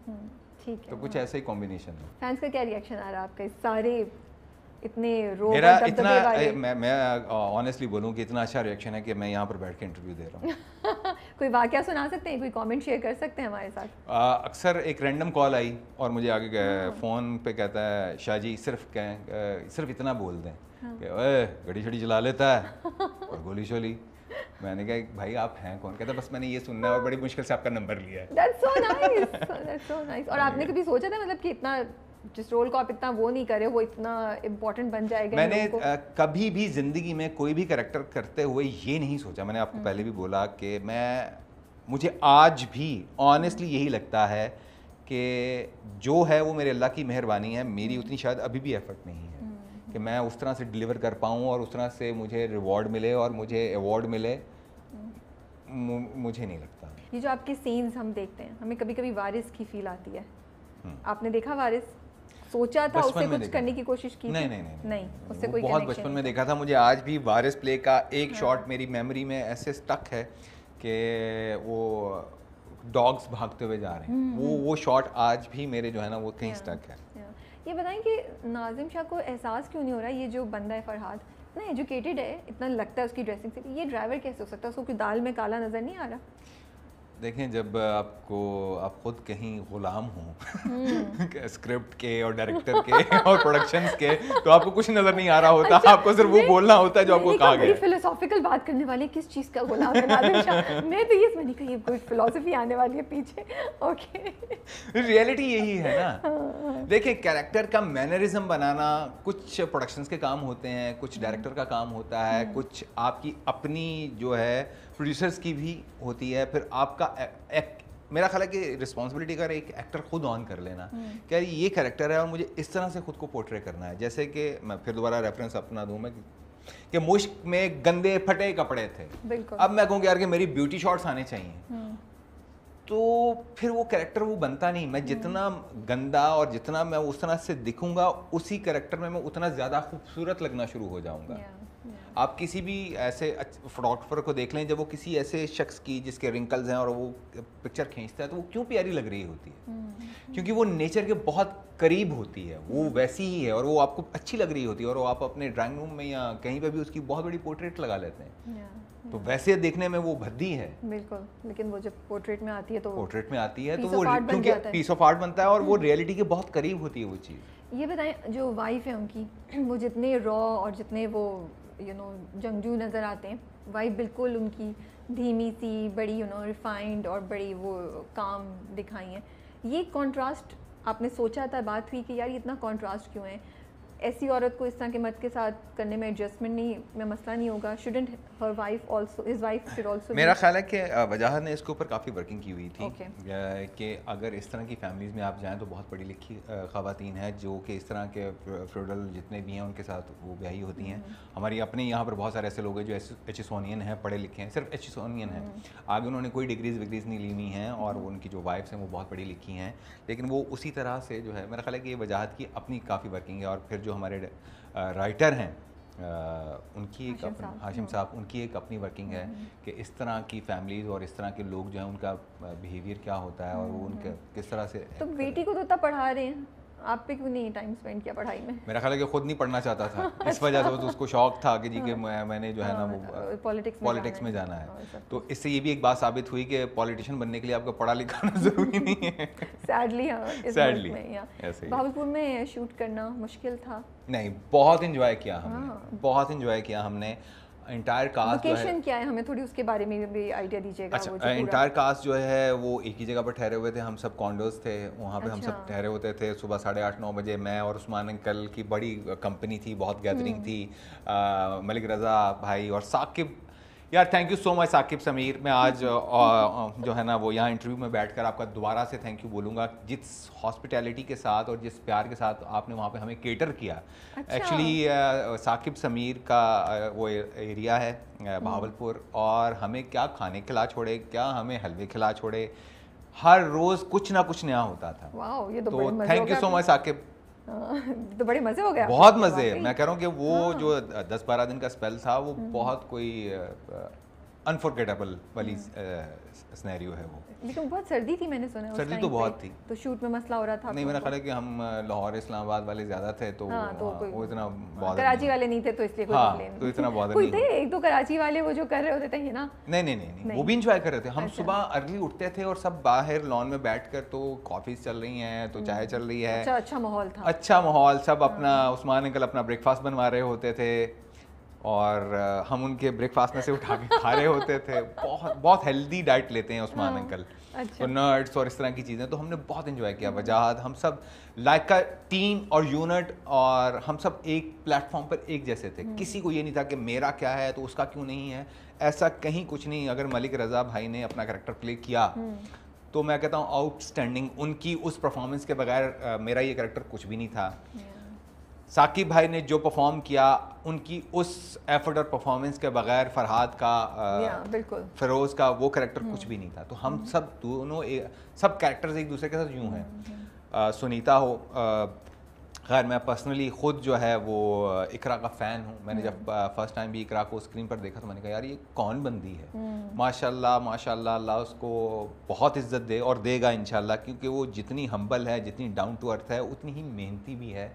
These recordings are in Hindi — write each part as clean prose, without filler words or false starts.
ठीक है, तो कुछ ऐसा ही कॉम्बिनेशन है। फैंस का क्या रिएक्शन आ रहा है आपका, सारे इतने रो मेरा दबदबे वाले? मैं ऑनेस्टली बोलूँ कि इतना अच्छा रिएक्शन है कि मैं यहाँ पर बैठ के इंटरव्यू दे रहा हूँ। कोई वाकया सुना सकते हैं, कोई कमेंट शेयर कर सकते हैं हमारे साथ? अक्सर एक रैंडम कॉल आई और मुझे आगे फ़ोन पे कहता है शाहजी सिर्फ इतना बोल दें कि ओए गड़ी शड़ी चला लेता है और गोली शोली। मैंने कहा भाई आप हैं कौन? कहता बस मैंने ये सुनना है और बड़ी मुश्किल से आपका नंबर लिया है। That's so nice, that's so nice। और आपने कभी सोचा था मतलब कि इतना जिस रोल को आप इतना वो नहीं करे वो इतना इम्पोर्टेंट बन जाएगा? मैंने कभी भी ज़िंदगी में कोई भी कैरेक्टर करते हुए ये नहीं सोचा। मैंने आपको पहले भी बोला कि मुझे आज भी ऑनेस्टली यही लगता है कि जो है वो मेरे अल्लाह की मेहरबानी है। मेरी उतनी शायद अभी भी एफर्ट नहीं है कि मैं उस तरह से डिलीवर कर पाऊँ और उस तरह से मुझे रिवॉर्ड मिले और मुझे अवार्ड मिले। मुझे नहीं लगता। ये जो आपके सीन्स हम देखते हैं, हमें कभी कभी वारिस की फील आती है। आपने देखा वारिस? सोचा था उससे कुछ करने की कोशिश की? नहीं, उससे कोई बहुत बचपन में देखा था। मुझे आज भी वारिस प्ले का एक शॉट मेरी मेमोरी में ऐसे स्टक है कि वो डॉग्स भागते हुए जा रहे हैं, वो शॉट आज भी मेरे जो है ना वो कहीं स्टक है। ये बताएं कि नाज़िम शाह को एहसास क्यों नहीं हो रहा ये जो बंदा है फरहाद इतना एजुकेटेड है, इतना लगता है उसकी ड्रेसिंग से, ये ड्राइवर कैसे हो सकता है? उसको कोई दाल में काला नज़र नहीं आ रहा? देखें, जब आप खुद कहीं गुलाम हो स्क्रिप्ट के और डायरेक्टर के और प्रोडक्शंस के, तो आपको कुछ नजर नहीं आ रहा होता। अच्छा, आपको सिर्फ वो बोलना होता है जो आपको कहा गया है। फिलोसॉफिकल बात करने वाले किस चीज़ का गुलाम है नाज़िम शाह? मैं तो ये मैंने कही कोई फिलोसफी आने वाली है पीछे। ओके, रियलिटी यही है ना। देखिए, कैरेक्टर का मैनरिज्म बनाना कुछ प्रोडक्शंस के काम होते हैं, कुछ डायरेक्टर का काम होता है, कुछ आपकी अपनी जो है प्रोड्यूसर्स की भी होती है। फिर आपका मेरा ख्याल है कि रिस्पॉन्सिबिलिटी का एक एक्टर खुद ऑन कर लेना क्या ये कैरेक्टर है और मुझे इस तरह से खुद को पोर्ट्रे करना है। जैसे कि मैं फिर दोबारा रेफरेंस अपना दूं मैं कि मुश्क में गंदे फटे कपड़े थे, अब मैं कहूँ यार कि मेरी ब्यूटी शॉट्स आने चाहिए, तो फिर वो कैरेक्टर वो बनता नहीं। मैं जितना गंदा और जितना मैं उस तरह से दिखूंगा उसी कैरेक्टर में मैं उतना ज़्यादा खूबसूरत लगना शुरू हो जाऊंगा। आप किसी भी ऐसे फोटोग्राफर को देख लें, जब वो किसी ऐसे शख्स की जिसके रिंकल्स हैं और वो पिक्चर खींचता है तो वो क्यों प्यारी लग रही होती है? क्योंकि वो नेचर के बहुत करीब होती है, वो वैसी ही है और वो आपको अच्छी लग रही होती है और वो आप अपने ड्राइंग रूम में या कहीं पर भी उसकी बहुत बड़ी पोर्ट्रेट लगा लेते हैं। तो वैसे देखने में वो भद्दी है बिल्कुल, लेकिन वो जब पोर्ट्रेट में आती है तो वो क्योंकि पीस ऑफ आर्ट बनता है और वो रियलिटी के बहुत करीब होती है वो चीज़। ये बताएं, जो वाइफ है उनकी, वो जितने रॉ और जितने वो जंगजू नज़र आते हैं, वाइफ बिल्कुल उनकी धीमी सी, बड़ी रिफाइंड और बड़ी वो काम दिखाई है। ये कॉन्ट्रास्ट आपने सोचा था, बात हुई कि यार ये इतना कॉन्ट्रास्ट क्यों है? ऐसी औरत को इस तरह के मर्द के साथ करने में एडजस्टमेंट नहीं में मसला नहीं होगा? Shouldn't her wife also, his wife should also? मेरा ख्याल है कि वजाहत ने इसके ऊपर काफ़ी वर्किंग की हुई थी कि अगर इस तरह की फैमिलीज़ में आप जाएं तो बहुत पढ़ी लिखी ख़वातीन हैं जो कि इस तरह के फ्यूडल जितने भी हैं उनके साथ वो ब्याही होती हैं। हमारी अपने यहाँ पर बहुत सारे ऐसे लोग हैं जो एचएसओनियन हैं, पढ़े लिखे हैं, सिर्फ एचएसओनियन हैं, आगे उन्होंने कोई डिग्रीज विग्रीज नहीं ली हुई हैं और उनकी जो वाइफ्स हैं वो बहुत पढ़ी लिखी हैं, लेकिन वो उसी तरह से जो है, मेरा ख्याल है कि ये वजाहत की अपनी काफ़ी वर्किंग है। और फिर जो हमारे राइटर हैं उनकी एक हाशिम साहब, उनकी एक अपनी वर्किंग है कि इस तरह की फैमिलीज़ और इस तरह के लोग जो हैं उनका बिहेवियर क्या होता है और वो उनके किस तरह से। तो बेटी को तो तब पढ़ा रहे हैं, आप पे क्यों नहीं टाइम स्पेंड किया पढ़ाई में? मेरा ख्याल है कि खुद नहीं पढ़ना चाहता था इस वजह से तो उसको शौक था कि जी कि मैंने जो है ना वो पॉलिटिक्स में जाना है। तो इससे ये भी एक बात साबित हुई कि पॉलिटिशियन बनने के लिए आपको पढ़ा लिखा ज़रूरी नहीं है। सैडली भावलपुर में शूट करना मुश्किल था? नहीं, बहुत इंजॉय किया हमने, बहुत इंजॉय किया हमने। इंटायर कास्ट जो है, क्या है हमें थोड़ी उसके बारे में भी आइडिया दीजिएगा। अच्छा, इंटायर कास्ट जो है वो एक ही जगह पर ठहरे हुए थे, हम सब कॉन्डोज थे वहाँ पे। हम सब ठहरे होते थे सुबह 8:30-9 बजे। मैं और उस्मान अंकल की बड़ी कंपनी थी, बहुत गैदरिंग थी। मलिक रज़ा भाई और साकिब, यार thank you so much Saqib Sameer. मैं आज जो है ना वो यहाँ इंटरव्यू में बैठकर आपका दोबारा से थैंक यू बोलूँगा, जिस हॉस्पिटैलिटी के साथ और जिस प्यार के साथ आपने वहाँ पे हमें केटर किया। एक्चुअली साकिब समीर का वो एरिया है भावलपुर, और हमें क्या खाने खिला छोड़े, क्या हमें हलवे खिला छोड़े, हर रोज़ कुछ ना कुछ नया होता था। ये तो thank you so much Saqib. तो बड़े मज़े हो गए, बहुत मज़े। मैं कह रहा हूँ कि वो जो 10-12 दिन का स्पेल था वो बहुत कोई अनफॉरगेटेबल वाली सिनेरियो है वो। लेकिन बहुत सर्दी थी मैंने सुना है उस सर्दी टाइम तो पे, बहुत थी, तो शूट में मसला हो रहा था। नहीं मेरा ख्याल है कि हम लाहौर इस्लामाबाद वाले ज़्यादा थे तो, हाँ, तो वो इतना बॉदर कराची वाले नहीं थे तो इसलिए कोई हाँ, प्रॉब्लम तो इतना बॉदर कोई नहीं थे एक दो कराची वाले वो जो कर रहे होते थे ना। नहीं, वो भी इंजॉय कर रहे थे। हम अच्छा। सुबह अर्ली उठते थे और सब बाहर लॉन में बैठ कर, तो कॉफ़ीज चल रही हैं तो चाय चल रही है, अच्छा माहौल था, अच्छा माहौल, सब अपना उस्मान अंकल अपना ब्रेकफास्ट बनवा रहे होते थे और हम उनके ब्रेकफास्ट में से उठा के खा रहे होते थे। बहुत बहुत हेल्दी डाइट लेते हैं उस्मान अंकल, अच्छा। तो नट्स और इस तरह की चीज़ें, तो हमने बहुत एंजॉय किया। वजाहत हम सब लाइक का टीम और यूनिट, और हम सब एक प्लेटफॉर्म पर एक जैसे थे। किसी को ये नहीं था कि मेरा क्या है तो उसका क्यों नहीं है, ऐसा कहीं कुछ नहीं। अगर मलिक रज़ा भाई ने अपना कैरेक्टर प्ले किया तो मैं कहता हूँ आउटस्टैंडिंग, उनकी उस परफॉर्मेंस के बगैर मेरा ये कैरेक्टर कुछ भी नहीं था। साकिब भाई ने जो परफॉर्म किया, उनकी उस एफर्ट और परफॉर्मेंस के बगैर फरहाद का बिल्कुल फिरोज़ का वो कैरेक्टर कुछ भी नहीं था। तो हम सब दोनों सब कैरेक्टर्स एक दूसरे के साथ यूँ हैं। सुनीता हो, खैर मैं पर्सनली ख़ुद जो है वो इकरा का फ़ैन हूँ। मैंने जब फर्स्ट टाइम भी इकरा को स्क्रीन पर देखा तो मैंने कहा यार ये कौन बंदी है। माशाल्लाह माशाल्लाह, अल्लाह उसको बहुत इज़्ज़त दे और देगा इंशाल्लाह, क्योंकि वो जितनी हम्बल है, जितनी डाउन टू अर्थ है, उतनी ही मेहनती भी है।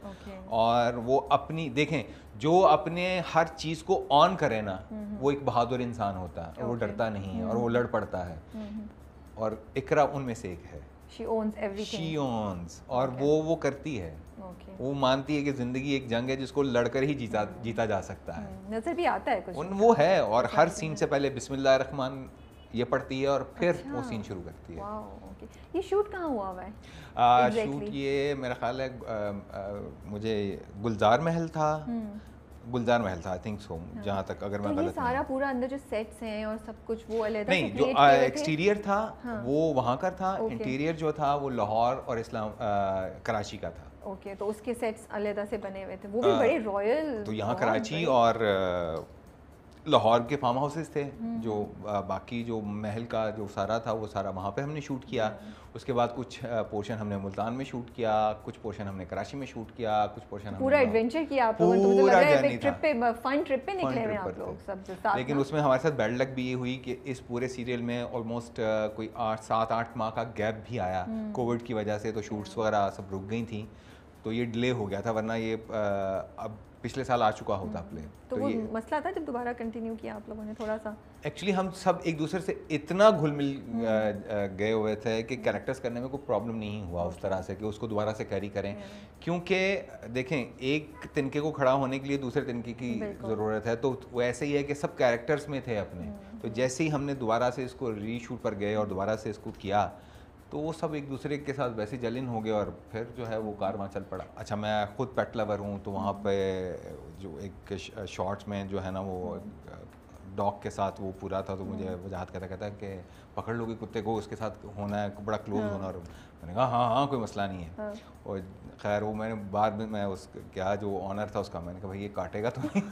और वो अपनी देखें, जो अपने हर चीज़ को ऑन करे ना, वो एक बहादुर इंसान होता है, और वो डरता नहीं है और वो लड़ पड़ता है। और इकरा उनमें से एक है। She owns everything. She owns, और वो करती है। वो मानती है कि ज़िंदगी एक जंग है जिसको लड़कर ही जीता जा सकता है। नजर भी आता है कुछ वो है, और हर सीन से पहले बिस्मिल्लाह रहमान ये पढ़ती है और फिर वो सीन शुरू करती है। ये शूट कहाँ हुआ हुआ है? शूट ये मेरा ख्याल है मुझे गुलजार महल था, गुलजार महल था, आई थिंक सो, जहाँ तक अगर मैं गलत सारा पूरा अंदर जो सेट्स हैं और सब कुछ वो अलग नहीं, जो एक्सटीरियर था वो वहाँ का था, इंटीरियर जो था वो लाहौर और कराची का था। ओके, तो उसके सेट्स अलग से बने हुए थे, वो भी बड़े रॉयल। तो यहाँ कराची और लाहौर के फार्म हाउसेस थे, जो बाकी जो महल का जो सारा था वो सारा वहाँ पे हमने शूट किया। उसके बाद कुछ पोर्शन हमने मुल्तान में शूट किया, कुछ पोर्शन हमने कराची में शूट किया, कुछ पोर्शन पूरा एडवेंचर किया आप लोगों ने। तो मुझे लग रहा है एक ट्रिप पे, फन ट्रिप पे निकले हुए आप लोग सब साथ। लेकिन उसमें हमारे साथ बैड लक भी ये हुई कि इस पूरे सीरियल में ऑलमोस्ट कोई 7-8 माह का गैप भी आया कोविड की वजह से, तो शूट्स वगैरह सब रुक गई थी, तो ये डिले हो गया था, वरना ये अब पिछले साल आ चुका होता प्ले। तो वो मसला था जब दोबारा कंटिन्यू किया आप लोगों ने थोड़ा सा? एक्चुअली हम सब एक दूसरे से इतना घुल मिल गए हुए थे कि कैरेक्टर्स करने में कोई प्रॉब्लम नहीं हुआ उस तरह से कि उसको दोबारा से कैरी करें, क्योंकि देखें एक तिनके को खड़ा होने के लिए दूसरे तिनके की ज़रूरत है, तो वो ऐसे ही है कि सब कैरेक्टर्स में थे अपने। तो जैसे ही हमने दोबारा से इसको रीशूट पर गए और दोबारा से इसको किया, तो वो सब एक दूसरे के साथ वैसे जलिन हो गए और फिर जो है वो कारवां चल पड़ा। अच्छा, मैं खुद पेट लवर हूँ, तो वहाँ पे जो एक शॉर्ट्स में जो है ना वो डॉग के साथ वो पूरा था, तो मुझे वजाहत कहता कि पकड़ लोगे कुत्ते को, उसके साथ होना है, बड़ा क्लोज होना। और मैंने कहा हाँ कोई मसला नहीं है। और खैर वो मैंने बाद में मैं उस क्या जो ऑनर था उसका, मैंने कहा भाई ये काटेगा तो नहीं।